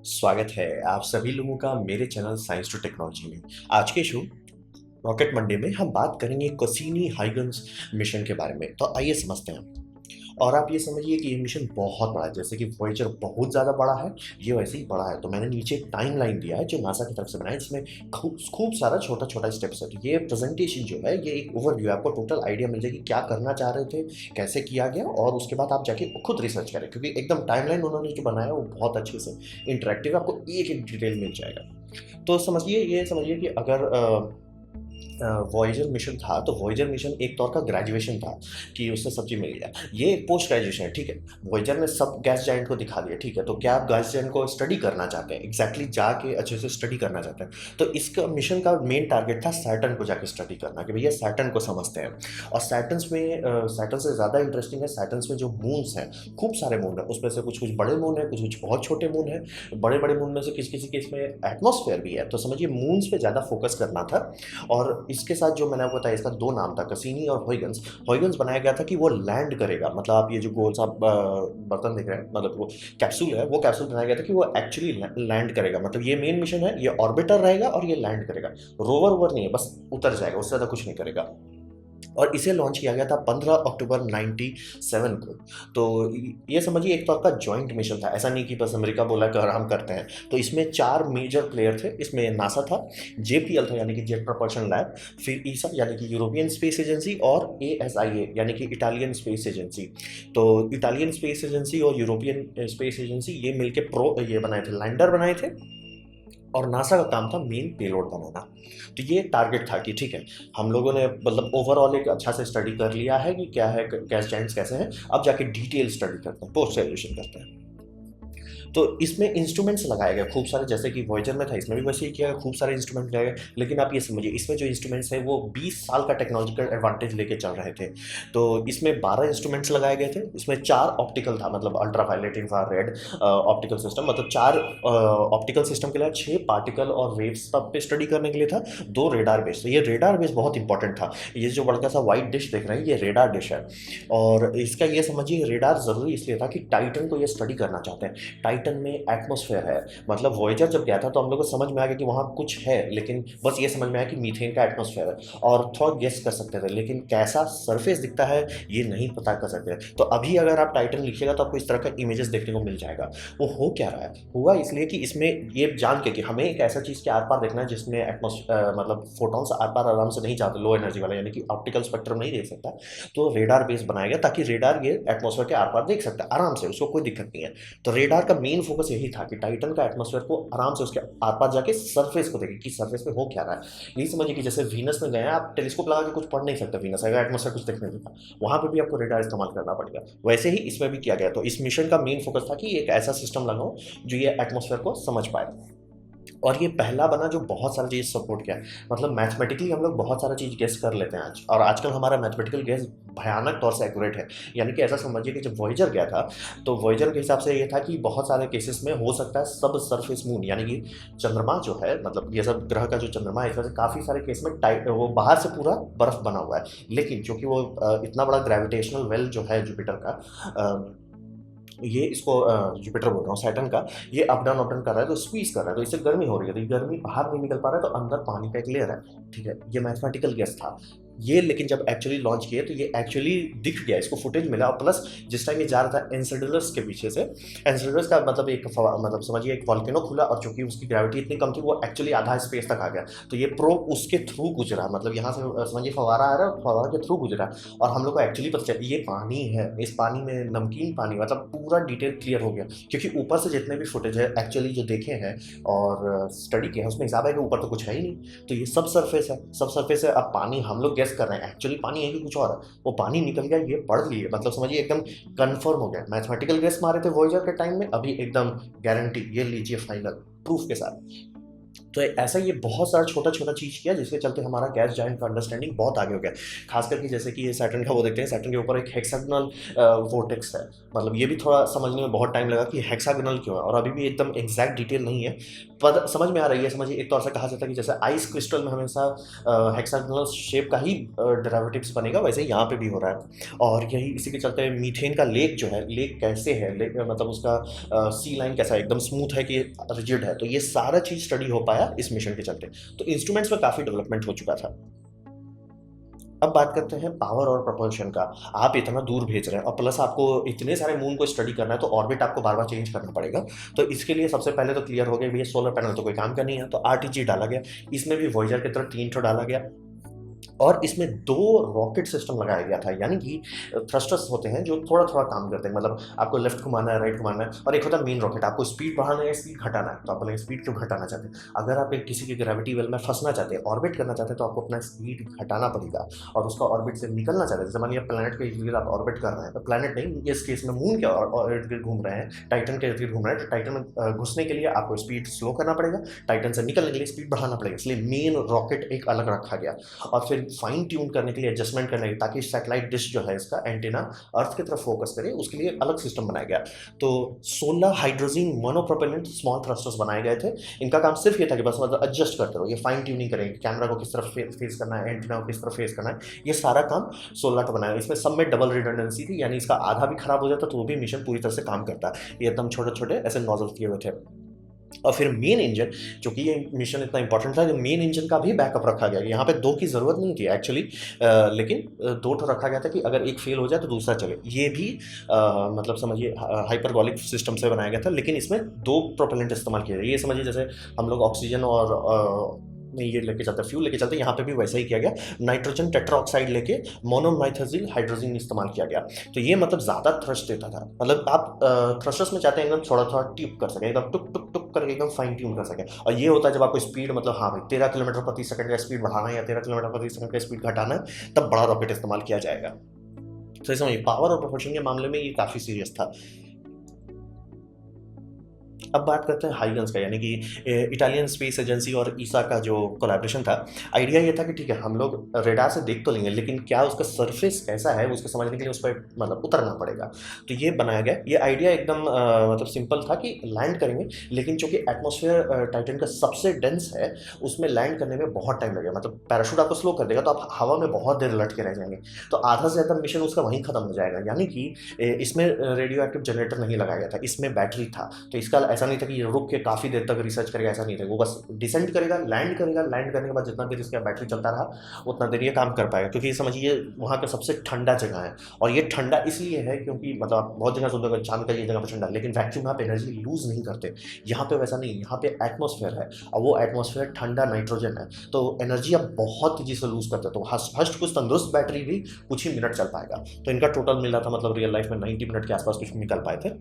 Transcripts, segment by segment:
स्वागत है आप सभी लोगों का मेरे चैनल साइंस टू टेक्नोलॉजी में। आज के शो रॉकेट मंडे में हम बात करेंगे कैसिनी हाइगन्स मिशन के बारे में। तो आइए समझते हैं। और आप ये समझिए कि ये मिशन बहुत बड़ा है, जैसे कि वॉयेजर बहुत ज़्यादा बड़ा है, ये वैसे ही बड़ा है। तो मैंने नीचे टाइम लाइन दिया है जो नासा की तरफ से बनाया है, जिसमें खूब खूब सारा छोटा छोटा स्टेप्स है। तो ये प्रेजेंटेशन जो है ये एक ओवरव्यू है, आपको टोटल आइडिया मिल जाएगी क्या करना चाह रहे थे, कैसे किया गया, और उसके बाद आप जाके खुद रिसर्च करें, क्योंकि एकदम टाइमलाइन उन्होंने जो बनाया है वो बहुत अच्छे से इंटरेक्टिव, आपको एक एक डिटेल मिल जाएगा। तो समझिए, ये समझिए कि अगर वॉयेजर मिशन था तो वॉयेजर मिशन एक तौर का ग्रेजुएशन था कि उससे सब चीज़ मिल गया। ये एक पोस्ट ग्रेजुएशन है, ठीक है। वॉयेजर ने सब गैस जायंट को दिखा दिया, ठीक है। तो क्या आप गैस जायंट को स्टडी करना चाहते हैं, एग्जैक्टली जाके अच्छे से स्टडी करना चाहते हैं, तो इसका मिशन का मेन टारगेट था सैटर्न को जाके स्टडी करना, कि भैया सैटर्न को समझते हैं। और सैटर्न्स में सैटर्न से ज़्यादा इंटरेस्टिंग है, सैटर्न्स में जो मून्स हैं, खूब सारे मून है, उसमें से कुछ कुछ बड़े मून है, कुछ कुछ बहुत छोटे मून है। बड़े बड़े मून में से किसी किसी के इसमें एटमॉस्फेयर भी है। तो समझिए मून्स पे ज़्यादा फोकस करना था। और इसके साथ जो मैंने आपको बताया, इसका दो नाम था, कैसिनी और हॉयगन्स। हॉयगन्स बनाया गया था कि वो लैंड करेगा, मतलब आप ये जो गोल सा बर्तन देख रहे हैं, मतलब वो कैप्सूल है, वो कैप्सूल बनाया गया था कि वो एक्चुअली लैंड करेगा। मतलब ये मेन मिशन है, ये ऑर्बिटर रहेगा और ये लैंड करेगा। रोवर वोवर नहीं है, बस उतर जाएगा, उससे ज़्यादा कुछ नहीं करेगा। और इसे लॉन्च किया गया था 15 अक्टूबर 97 को। तो ये समझिए एक तौर का जॉइंट मिशन था, ऐसा नहीं कि बस अमेरिका बोला कर हम करते हैं। तो इसमें 4 मेजर प्लेयर थे। इसमें नासा था, जेपीएल था यानी कि जेट प्रपल्शन लैब, फिर ईसा यानी कि यूरोपियन स्पेस एजेंसी, और एएसआईए यानी कि इटालियन स्पेस एजेंसी। तो इटालियन स्पेस एजेंसी और यूरोपियन स्पेस एजेंसी ये मिलके ये बनाए थे, लैंडर बनाए थे। और नासा का काम था मेन पेलोड बनाना। तो ये टारगेट था कि ठीक है, हम लोगों ने मतलब ओवरऑल एक अच्छा से स्टडी कर लिया है कि क्या है, गैस जाइंट्स कैसे हैं। अब जाके डिटेल स्टडी करते हैं, पोस्ट ग्रेजुएशन करते हैं। तो इसमें इंस्ट्रूमेंट्स लगाए गए खूब सारे, जैसे कि वॉयेजर में था, इसमें भी वैसे ही किया गया, खूब सारे इंस्ट्रूमेंट लगाए गए। लेकिन आप ये समझिए, इसमें जो इंस्ट्रूमेंट्स हैं वो 20 साल का टेक्नोलॉजिकल एडवांटेज लेके चल रहे थे। तो इसमें 12 इंस्ट्रूमेंट्स लगाए गए थे। इसमें 4 ऑप्टिकल था, मतलब ultra violet, infrared optical system, मतलब 4 ऑप्टिकल सिस्टम के लिए, 6 पार्टिकल और वेव्स सब पे स्टडी करने के लिए था, 2 रेडार बेस। तो ये रेडार बेस बहुत इंपॉर्टेंट था। ये जो बड़का सा व्हाइट डिश देख रहे हैं, ये रेडार डिश है। और इसका ये समझिए, रेडार ज़रूरी इसलिए था कि टाइटन को ये स्टडी करना चाहते हैं। टाइटन में एटमॉस्फेयर है, मतलब वॉयेजर जब गया था तो हम लोग को समझ में आ गया कि वहाँ कुछ है, लेकिन बस ये समझ में आया कि मीथेन का एटमॉस्फेयर है, और थोड़ा गेस कर सकते थे, लेकिन कैसा सरफेस दिखता है ये नहीं पता कर सकते। तो अभी अगर आप टाइटन लिखिएगा तो आपको इस तरह का इमेजेस देखने को मिल जाएगा। वो हो क्या रहा है, हुआ इसलिए कि इसमें ये जान के कि हमें एक ऐसा चीज़ के आर पार देखना है जिसमें मतलब फोटॉन्स आर पार आराम से नहीं जाते, लो एनर्जी वाला, यानी कि ऑप्टिकल स्पेक्ट्रम नहीं देख सकता। तो रेडार बेस बनाया गया ताकि रेडार ये एटमॉस्फेयर के आर पार देख सकता है आराम से, उसको कोई दिक्कत नहीं है। तो रेडार का मेन फोकस यही था कि टाइटन का एटमॉस्फेयर को आराम से उसके आर पार जाके सरफेस को देखे कि सरफेस पे हो क्या रहा है। यही समझिए कि जैसे वीनस में गए हैं, आप टेलीस्कोप लगा के कुछ पढ़ नहीं सकते वीनस, अगर एटमॉस्फेयर कुछ देखने देता, वहां पे भी आपको रेडार इस्तेमाल करना पड़ेगा। वैसे ही इसमें भी किया गया। तो इस मिशन का मेन फोकस था कि एक ऐसा सिस्टम लगाओ जो ये एटमॉस्फेयर को समझ पाए। और ये पहला बना जो बहुत सारी चीज़ सपोर्ट किया है। मतलब मैथमेटिकली हम लोग बहुत सारा चीज़ गेस कर लेते हैं आज, और आजकल हमारा मैथमेटिकल गेस भयानक तौर से एक्यूरेट है। यानी कि ऐसा समझिए कि जब वॉयेजर गया था तो वॉयेजर के हिसाब से ये था कि बहुत सारे केसेस में हो सकता है सब सरफेस मून, यानी कि चंद्रमा जो है, मतलब ये सब ग्रह का जो चंद्रमा है, इसमें से काफ़ी सारे केस में टाइट, वो बाहर से पूरा बर्फ बना हुआ है। लेकिन क्योंकि वो इतना बड़ा ग्रेविटेशनल वेल जो है जुपिटर का, ये इसको जुपिटर बोल रहा हूँ, सैटर्न का, ये अप डाउन कर रहा है, तो स्क्वीज कर रहा है, तो इससे गर्मी हो रही है, तो ये गर्मी बाहर नहीं निकल पा रहा है, तो अंदर पानी का एक लेयर है, ठीक है। ये मैथमेटिकल गेस था ये, लेकिन जब एक्चुअली लॉन्च किए तो ये एक्चुअली दिख गया, इसको फुटेज मिला। और प्लस जिस टाइम ये जा रहा था एनसेडुलस के पीछे से, एनसेडुलस का मतलब एक मतलब समझिए एक वॉल्केनो खुला, और चूंकि उसकी ग्रेविटी इतनी कम थी वो एक्चुअली आधा स्पेस तक आ गया। तो ये प्रोब उसके थ्रू गुजरा, मतलब यहाँ से समझिए फवारा आ रहा है, फवारा के थ्रू गुजरा, और हम लोग को एक्चुअली पता चला ये पानी है। इस पानी में नमकीन पानी, मतलब पूरा डिटेल क्लियर हो गया, क्योंकि ऊपर से जितने भी फुटेज है एक्चुअली जो देखे हैं और स्टडी किया है उसमें हिसाब है कि ऊपर तो कुछ है ही नहीं, तो ये सब सरफेस है, सब सरफेस है। अब पानी हम लोग गेस कर रहे हैं, एक्चुअली पानी है कि कुछ और है, वो पानी निकल गया, ये पढ़ लिए, मतलब समझिए एकदम कंफर्म हो गया। मैथमेटिकल गेस मारे थे वॉयेजर के टाइम में, अभी एकदम गारंटी, ये लीजिए फाइनल प्रूफ के साथ। तो ऐसा ये बहुत सारा छोटा छोटा चीज़ किया जिसके चलते हमारा गैस जायंट का अंडरस्टैंडिंग बहुत आगे हो गया। खास करके जैसे कि ये सैटर्न का वो देखते हैं, सैटर्न के ऊपर एक हेक्सागोनल वोर्टेक्स है। मतलब ये भी थोड़ा समझने में बहुत टाइम लगा कि हेक्सागोनल क्यों है, और अभी भी एकदम एग्जैक्ट डिटेल नहीं है, पर समझ में आ रही है। समझिए, एक तौर से कहा जाता है कि जैसे आइस क्रिस्टल में हमेशा हेक्सागोनल शेप का ही डेरिवेटिव्स बनेगा, वैसे ही यहाँ पे भी हो रहा है। और यही इसी के चलते मीथेन का लेक जो है, लेक कैसे है, मतलब उसका सी लाइन कैसा है, एकदम स्मूथ है कि रिजिड है, तो ये सारा चीज़ स्टडी हो पाया इस मिशन के चलते। तो इंस्ट्रूमेंट्स में काफ़ी डेवलपमेंट हो चुका था। अब बात करते हैं पावर और प्रपल्शन का। आप इतना दूर भेज रहे हैं और प्लस आपको इतने सारे मून को स्टडी करना है, तो ऑर्बिट आपको बार बार चेंज करना पड़ेगा। तो इसके लिए सबसे पहले तो क्लियर हो गया भैया, सोलर पैनल तो कोई काम का नहीं है, तो आरटीजी डाला गया। इसमें भी वॉयेजर की तरह 3 ठो डाला गया, और इसमें 2 रॉकेट सिस्टम लगाया गया था, यानी कि थ्रस्टर्स होते हैं जो थोड़ा थोड़ा काम करते हैं, मतलब आपको लेफ्ट घुमाना है, राइट घुमाना है, और एक होता है मेन रॉकेट, आपको स्पीड बढ़ाना है, स्पीड घटाना है। तो आप बोलेंगे स्पीड क्यों घटाना चाहते हैं? अगर आप एक किसी के ग्रेविटी वेल में फंसना चाहते हैं, ऑर्बिट करना चाहते हैं, तो आपको अपना स्पीड घटाना पड़ेगा और उसका ऑर्बिट से निकलना चाहते हैं। जैसे मानिए प्लैनेट के इर्द गिर्द आप ऑर्बिट कर रहे हैं, तो प्लैनेट नहीं, इस केस में मून के इर्द गिर्द घूम रहे हैं, टाइटन के इर्द गिर्द घूम रहे हैं, तो टाइटन में घुसने के लिए आपको स्पीड स्लो करना पड़ेगा, टाइटन से निकलने के लिए स्पीड बढ़ाना पड़ेगा, इसलिए मेन रॉकेट एक अलग रखा गया। और फिर फाइन ट्यून करने के लिए, एडजस्टमेंट करने के लिए, ताकि सैटेलाइट डिश जो है इसका एंटीना अर्थ की तरफ फोकस करे, उसके लिए अलग सिस्टम बनाया गया। तो 16 हाइड्रोजन मोनोप्रोपेलेंट स्मॉल थ्रस्टर्स बनाए गए थे। इनका काम सिर्फ ये था कि बस मतलब एडजस्ट करते रहो, ये फाइन ट्यूनिंग करेंगे, कैमरा को किस तरफ फेस करना है, एंटीना को किस तरफ फेस करना है, ये सारा काम 16 का बनाया। इसमें सब में डबल रिडंडेंसी थी, यानी इसका आधा भी खराब हो जाता तो वो भी मिशन पूरी तरह से काम करता। ये एकदम छोटे छोटे ऐसे नोजल किए हुए थे। और फिर मेन इंजन, चूंकि ये मिशन इतना इंपॉर्टेंट था, जो मेन इंजन का भी बैकअप रखा गया। यहाँ पे 2 की ज़रूरत नहीं थी एक्चुअली, लेकिन 2 ठो रखा गया था कि अगर एक फेल हो जाए तो दूसरा चले। ये भी मतलब समझिए हाइपरबॉलिक सिस्टम से बनाया गया था, लेकिन इसमें 2 प्रोपेलेंट इस्तेमाल किए गए। ये समझिए जैसे हम लोग ऑक्सीजन और में ये लेके चलते हैं, फ्यूल लेके चलते हैं, यहाँ पे भी वैसा ही किया गया। नाइट्रोजन टेट्राऑक्साइड लेके मोनोनाइट्रोजिल हाइड्रोजन इस्तेमाल किया गया। तो ये मतलब ज़्यादा थ्रस्ट देता था, मतलब आप थ्रस्टर्स में चाहते हैं एकदम थोड़ा थोड़ा ट्यूब कर सकें, एकदम टुक टुक टुक करके एकदम फाइन ट्यून कर सकें। और ये होता है जब आपको स्पीड, मतलब हाँ भाई 13 किलोमीटर प्रति सेकंड का स्पीड बढ़ाना है या 13 किलोमीटर प्रति सेकंड का स्पीड घटाना है, तब बड़ा रॉकेट इस्तेमाल किया जाएगा। तो इस समय पावर और प्रोपोर्शन के मामले में ये काफ़ी सीरियस था। अब बात करते हैं हाइगन्स का, यानी कि इटालियन स्पेस एजेंसी और ईसा का जो कोलैबोरेशन था। आइडिया ये था कि ठीक है, हम लोग रेडार से देख तो लेंगे, लेकिन क्या उसका सरफेस कैसा है उसको समझने के लिए उस पर मतलब उतरना पड़ेगा। तो ये बनाया गया। ये आइडिया एकदम मतलब सिंपल था कि लैंड करेंगे, लेकिन चूंकि एटमॉस्फेयर टाइटन का सबसे डेंस है, उसमें लैंड करने में बहुत टाइम लगेगा। मतलब पैराशूट आपको स्लो कर देगा, तो आप हवा में बहुत देर लटके रह जाएंगे, तो आधा से ज़्यादा मिशन उसका वहीं खत्म हो जाएगा। यानी कि इसमें रेडियो एक्टिव जनरेटर नहीं लगाया गया था, इसमें बैटरी था। तो इसका ऐसा नहीं था कि ये रुक के काफ़ी देर तक रिसर्च करेगा, ऐसा नहीं था। वो बस डिसेंड करेगा, लैंड करेगा, लैंड करने के बाद जितना देर इसका बैटरी चलता रहा उतना देर ये काम कर पाएगा। क्योंकि समझिए वहाँ का सबसे ठंडा जगह है, और ये ठंडा इसलिए है क्योंकि मतलब आप बहुत जगह सुनते हो चांद का ये जगह पर ठंडा, लेकिन वैक्यूम आप एनर्जी लूज नहीं करते। यहाँ पे वैसा नहीं, यहाँ पे एटमॉस्फेयर है, और वो एटमॉस्फेयर ठंडा नाइट्रोजन है, तो एनर्जी आप बहुत तेजी से लूज करते हो। तो हस्ट कुछ तंदुरुस्त बैटरी भी कुछ ही मिनट चल पाएगा। तो इनका टोटल मिला था, मतलब रियल लाइफ में 90 मिनट के आसपास कुछ निकल पाए थे।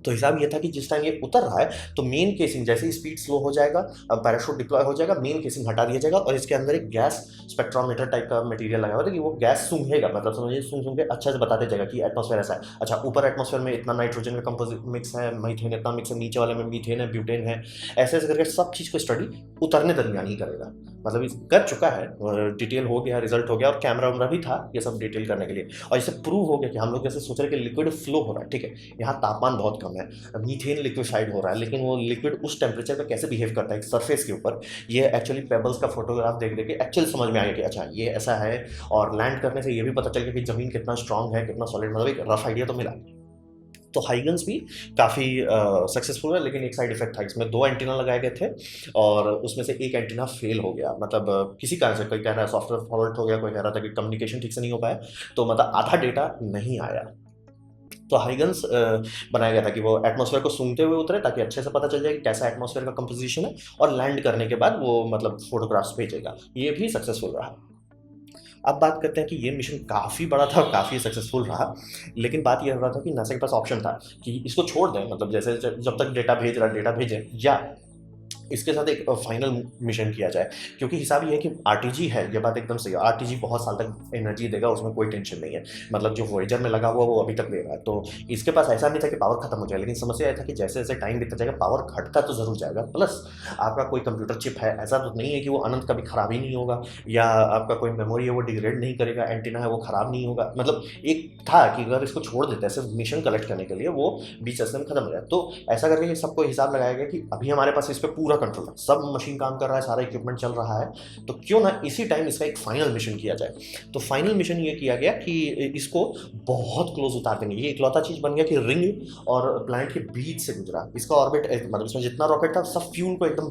तो हिसाब ये था कि जिस टाइम ये उतर रहा है, तो मेन केसिंग जैसे ही स्पीड स्लो हो जाएगा, अब पैराशूट डिप्लॉय हो जाएगा, मेन केसिंग हटा दिया जाएगा, और इसके अंदर एक गैस स्पेक्ट्रोमीटर टाइप का मटेरियल लगा हुआ था कि वो गैस सूंघेगा, मतलब समझिए सूंघ के अच्छा से बता देगा कि एटमॉस्फेयर ऐसा है। अच्छा, ऊपर एटमॉस्फेयर में इतना नाइट्रोजन का कंपोजिट मिक्स है, मीथेन इतना मिक्स है, नीचे वाले में मीथेन है, ब्यूटेन है, ऐसे ऐसे करके सब चीज़ को स्टडी उतरने दरमियान ही करेगा। मतलब इस कर चुका है, डिटेल हो गया, रिजल्ट हो गया, और कैमरा वैमरा भी था ये सब डिटेल करने के लिए। और इससे प्रूव हो गया कि हम लोग जैसे सोच रहे कि लिक्विड फ्लो हो रहा है, ठीक है, यहाँ तापमान बहुत कम है, मीथेन लिक्विफाइड हो रहा है, लेकिन वो लिक्विड उस टेम्परेचर पर कैसे बिहेव करता है सरफेस के ऊपर, ये एक्चुअली पेबल्स का फोटोग्राफ देख देख के एक्चुअल समझ में आ गया कि अच्छा ये ऐसा है। और लैंड करने से ये भी पता चल गया कि ज़मीन कितना स्ट्रांग है, कितना सॉलिड, मतलब एक रफ आइडिया तो मिला। तो हाइगन्स भी काफ़ी सक्सेसफुल है, लेकिन एक साइड इफेक्ट था, इसमें 2 एंटीना लगाए गए थे, और उसमें से एक एंटीना फेल हो गया। मतलब किसी कारण से, कोई कह रहा है सॉफ्टवेयर फॉल्ट हो गया, कोई कह रहा था कि कम्युनिकेशन ठीक से नहीं हो पाया, तो मतलब आधा डेटा नहीं आया। तो हाइगन्स बनाया गया था कि वो एटमॉस्फेयर को सूंघते हुए उतरे, ताकि अच्छे से पता चल जाए कि कैसा एटमॉस्फेयर का कंपोजिशन है, और लैंड करने के बाद वो मतलब फोटोग्राफ्स भेजेगा। ये भी सक्सेसफुल रहा। अब बात करते हैं कि ये मिशन काफ़ी बड़ा था और काफ़ी सक्सेसफुल रहा, लेकिन बात ये हो रहा था कि नासा के पास ऑप्शन था कि इसको छोड़ दें, मतलब जैसे जब तक डेटा भेज रहा, डेटा भेजें, या इसके साथ एक फाइनल मिशन किया जाए, क्योंकि हिसाब ये है कि आरटीजी है, ये बात एकदम सही है, आरटीजी बहुत साल तक एनर्जी देगा, उसमें कोई टेंशन नहीं है। मतलब जो वॉयेजर में लगा हुआ वो अभी तक दे रहा है, तो इसके पास ऐसा नहीं था कि पावर खत्म हो जाए, लेकिन समस्या यह था कि जैसे जैसे टाइम बीतता जाएगा पावर घटता तो जरूर जाएगा। प्लस आपका कोई कंप्यूटर चिप है, ऐसा तो नहीं है कि वो अनंत कभी खराब ही नहीं होगा, या आपका कोई मेमोरी है वो डिग्रेड नहीं करेगा, एंटीना है वो खराब नहीं होगा। मतलब एक था कि अगर इसको छोड़ देते ऐसे मिशन कलेक्ट करने के लिए, वो बीच रास्ते में खत्म हो जाए। तो ऐसा करके ये सबको हिसाब लगाया गया कि अभी हमारे पास इस पर पूरा कंट्रोल है, सब मशीन काम कर रहा है, सारा इक्विपमेंट चल रहा है, तो क्यों ना इसी टाइम इसका एक फाइनल मिशन किया जाए। तो फाइनल मिशन ये किया गया कि इसको बहुत क्लोज उतार देंगे। ये इकलौता चीज बन गया कि रिंग और प्लैनेट के बीच से गुजरा इसका ऑर्बिट, मतलब इसमें जितना रॉकेट था सब फ्यूल को एकदम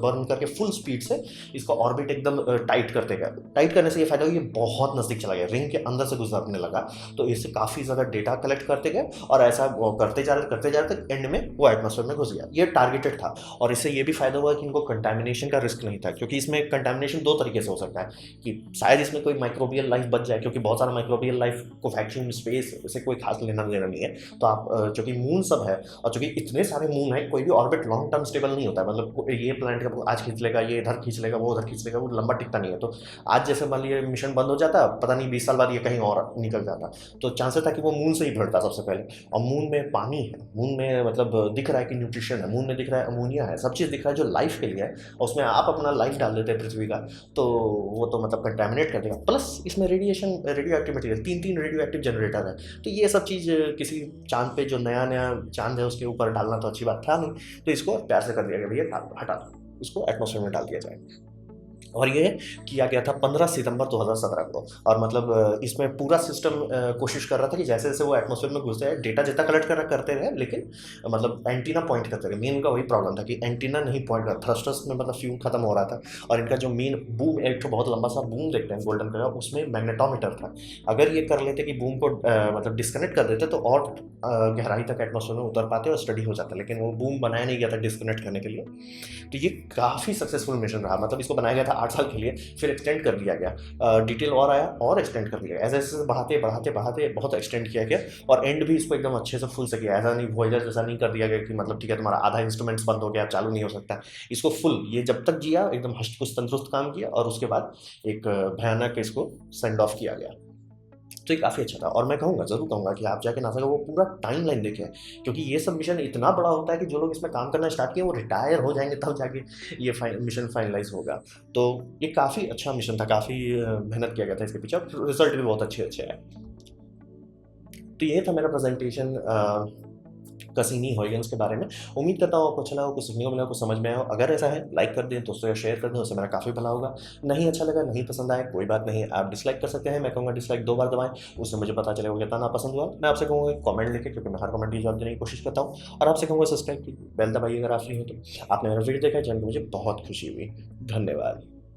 बर्न करके फुल स्पीड से इसका ऑर्बिट एकदम टाइट करते गया। टाइट करने से ये फायदा हुआ, ये बहुत नजदीक चला गया, रिंग के अंदर से गुजरने लगा, तो इससे काफी ज्यादा डेटा कलेक्ट करते गए, और ऐसा करते जा रहे एंड में वो एटमॉस्फेयर में घुस गया। ये टारगेटेड था, और इससे ये भी फायदा हुआ कि इनको कंटामिनेशन का रिस्क नहीं था, क्योंकि इसमें कंटामिनेशन दो तरीके से हो सकता है कि शायद इसमें कोई माइक्रोबियल लाइफ बच जाए, क्योंकि बहुत सारा माइक्रोबियल लाइफ को वैक्यूम स्पेस से कोई खास लेना देना नहीं है। तो आप चूंकि मून सब है, और चूंकि इतने सारे मून है, कोई भी ऑर्बिट लॉन्ग टर्म स्टेबल नहीं होता है, मतलब ये प्लैनेट का आज खींच लेगा, ये इधर खींच लेगा, वो उधर खींच लेगा, वो लंबा टिकता नहीं है। तो आज जैसे मान लीजिए मिशन बंद हो जाता, पता नहीं 20 साल बाद ये कहीं और निकल जाता, तो चांसेस था कि वो मून से ही भिड़ता सबसे पहले। और मून में पानी है, मून में मतलब दिख रहा है कि न्यूट्रिशन है, मून में दिख रहा है अमोनिया है, सब चीज़ दिख रहा है जो लाइफ के लिए है, और उसमें आप अपना लाइफ डाल देते हैं पृथ्वी का, तो वो तो मतलब कंटेमिनेट कर देगा। प्लस इसमें radiation, radio active material, 3 radio active generator है, तो ये सब चीज़ किसी चांद पे जो नया नया चांद है उसके ऊपर डालना तो अच्छी बात था नहीं, तो इसको प्यार से कर दिया गया, भैया हटा दो, इसको एटमॉस्फेयर में डाल दिया जाए। और ये किया गया था 15 सितंबर 2017 को, और मतलब इसमें पूरा सिस्टम कोशिश कर रहा था कि जैसे जैसे वो एटमॉस्फेयर में घुस जाए डेटा जितना कलेक्ट करते रहे, लेकिन मतलब एंटीना पॉइंट करते रहे। मेन उनका वही प्रॉब्लम था कि एंटीना नहीं पॉइंट कर, थ्रस्टर्स में मतलब फ्यूल खत्म हो रहा था, और इनका जो मेन बूम, एक तो बहुत लंबा सा बूम देखते हैं गोल्डन कलर, उसमें मैग्नेटोमीटर था। अगर ये कर लेते कि बूम को मतलब डिस्कनेक्ट कर देते, तो और गहराई तक एटमॉस्फेयर में उतर पाते और स्टडी हो जाता, लेकिन वो बूम बनाया नहीं गया था डिस्कनेक्ट करने के लिए। तो ये काफ़ी सक्सेसफुल मिशन रहा, मतलब इसको बनाया गया था 8 साल के लिए, फिर एक्सटेंड कर दिया गया, डिटेल और आया और एक्सटेंड कर दिया गया, ऐसे ऐसे बढ़ाते बढ़ाते बढ़ाते बहुत एक्सटेंड किया गया, और एंड भी इसको एकदम अच्छे से फुल से किया। ऐसा नहीं वॉयेजर जैसा नहीं कर दिया गया कि मतलब ठीक है तुम्हारा आधा इंस्ट्रूमेंट्स बंद हो गया, चालू नहीं हो सकता, इसको फुल, ये जब तक जिया एकदम हष्ट पुष्ट तंदुरुस्त काम किया, और उसके बाद एक भयानक इसको सेंड ऑफ किया गया। तो ये काफ़ी अच्छा था, और मैं कहूँगा, ज़रूर कहूँगा कि आप जाके नासा का वो पूरा टाइम लाइन देखें, क्योंकि ये सब मिशन इतना बड़ा होता है कि जो लोग इसमें काम करना स्टार्ट किए वो रिटायर हो जाएंगे तब जाके ये मिशन फाइनलाइज होगा। तो ये काफ़ी अच्छा मिशन था, काफ़ी मेहनत किया गया था इसके पीछे, और रिजल्ट भी बहुत अच्छे अच्छे आए। तो ये था मेरा प्रेजेंटेशन कसीनी हॉयगन्स के बारे में। उम्मीद करता हूँ आपको अच्छा लगा, कुछ सीखने को मिला, कुछ समझ में आया। अगर ऐसा है लाइक कर दें, दोस्तों या शेयर कर दें, उससे मेरा काफ़ी भला होगा। नहीं अच्छा लगा, नहीं पसंद आया, कोई बात नहीं, आप डिसलाइक कर सकते हैं, मैं कहूँगा डिसलाइक 2 बार दबाएं, उससे मुझे पता चलेगा कितना नापसंद हुआ। मैं आपसे कहूँगा कमेंट लिखे, क्योंकि मैं हर कमेंट की जवाब देने की कोशिश करता हूँ, और आपसे कहूँगा सब्सक्राइब की बेल दबाइए अगर आप नहीं हो तो। आपने मेरा वीडियो देखा, चैनल मुझे बहुत खुशी हुई। धन्यवाद।